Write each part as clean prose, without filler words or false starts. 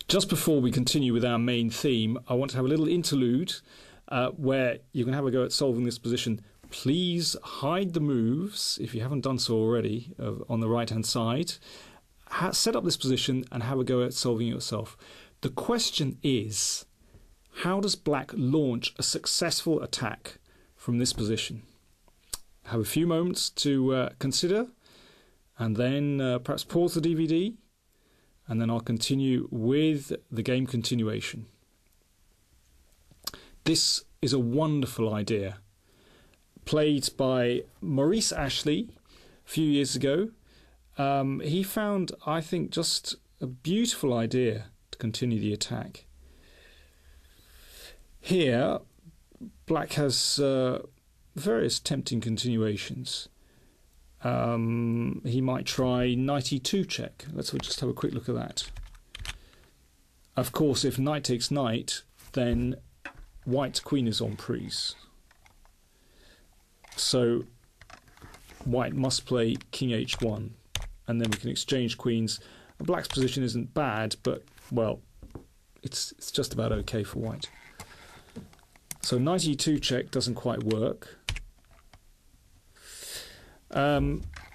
Just before we continue with our main theme, I want to have a little interlude where you can have a go at solving this position. Please hide the moves, if you haven't done so already, on the right-hand side. Set up this position and have a go at solving it yourself. The question is, how does black launch a successful attack from this position? Have a few moments to consider, and then perhaps pause the DVD, and then I'll continue with the game continuation. This is a wonderful idea, played by Maurice Ashley a few years ago. He found, I think, just a beautiful idea to continue the attack. Here, black has various tempting continuations. He might try knight e2 check. Let's just have a quick look at that. Of course, if knight takes knight, then white queen is en prise. So white must play king h1, and then we can exchange queens. Black's position isn't bad, but, well, it's just about okay for white. So knight e2 check doesn't quite work.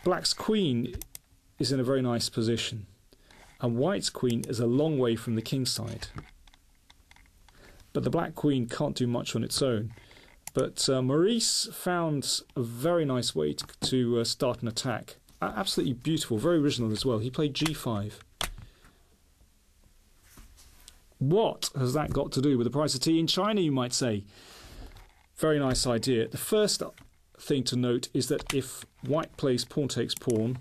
Black's queen is in a very nice position, and white's queen is a long way from the king side. But the black queen can't do much on its own. But Maurice found a very nice way to start an attack. Absolutely beautiful, very original as well. He played g5. What has that got to do with the price of tea in China, you might say? Very nice idea. The first thing to note is that if white plays pawn takes pawn,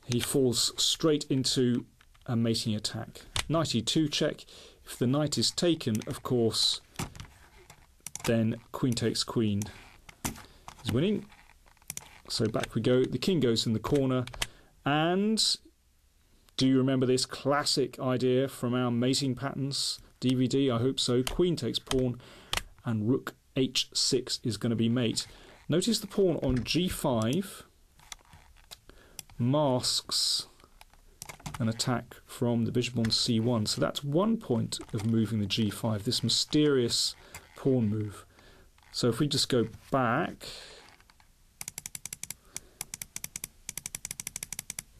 he falls straight into a mating attack. Knight e2 check. If the knight is taken, of course, then queen takes queen is winning. So back we go. The king goes in the corner. And do you remember this classic idea from our mating patterns DVD? I hope so. Queen takes pawn, and rook h6 is going to be mate. Notice the pawn on g5 masks an attack from the bishop on c1. So that's one point of moving the g5, this mysterious pawn move. So if we just go back,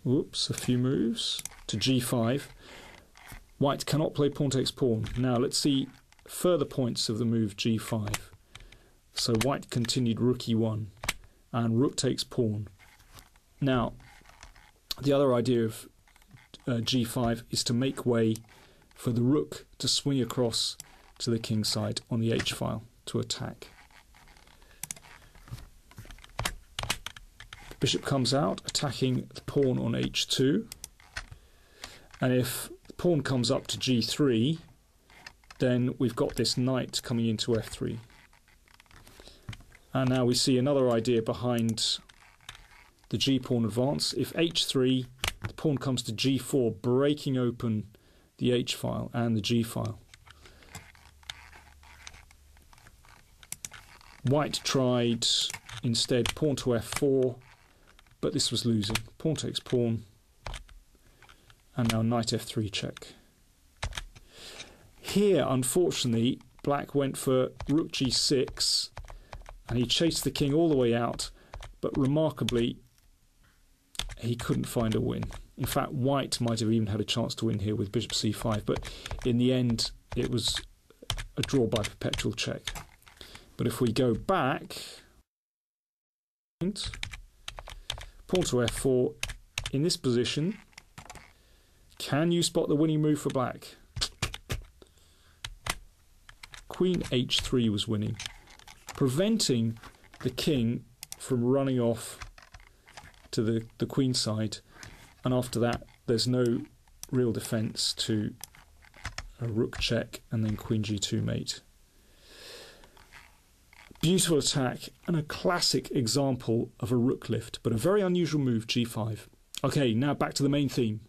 whoops, a few moves to g5, white cannot play pawn takes pawn. Now let's see further points of the move g5. So white continued rook e1 and rook takes pawn. Now the other idea of g5 is to make way for the rook to swing across to the king side on the h file to attack. The bishop comes out, attacking the pawn on h2, and if the pawn comes up to g3, then we've got this knight coming into f3. And now we see another idea behind the g-pawn advance. If h3, the pawn comes to g4, breaking open the h-file and the g-file. White tried instead pawn to f4, but this was losing. Pawn takes pawn, and now knight f3 check. Here, unfortunately, black went for rook g6, and he chased the king all the way out, but remarkably, he couldn't find a win. In fact, white might have even had a chance to win here with bishop c5, but in the end, it was a draw by perpetual check. But if we go back, pawn to f4, in this position, can you spot the winning move for black? Queen h3 was winning, preventing the king from running off to the queen side, and after that there's no real defence to a rook check and then queen g2 mate. Beautiful attack and a classic example of a rook lift, but a very unusual move, g5. Okay, now back to the main theme.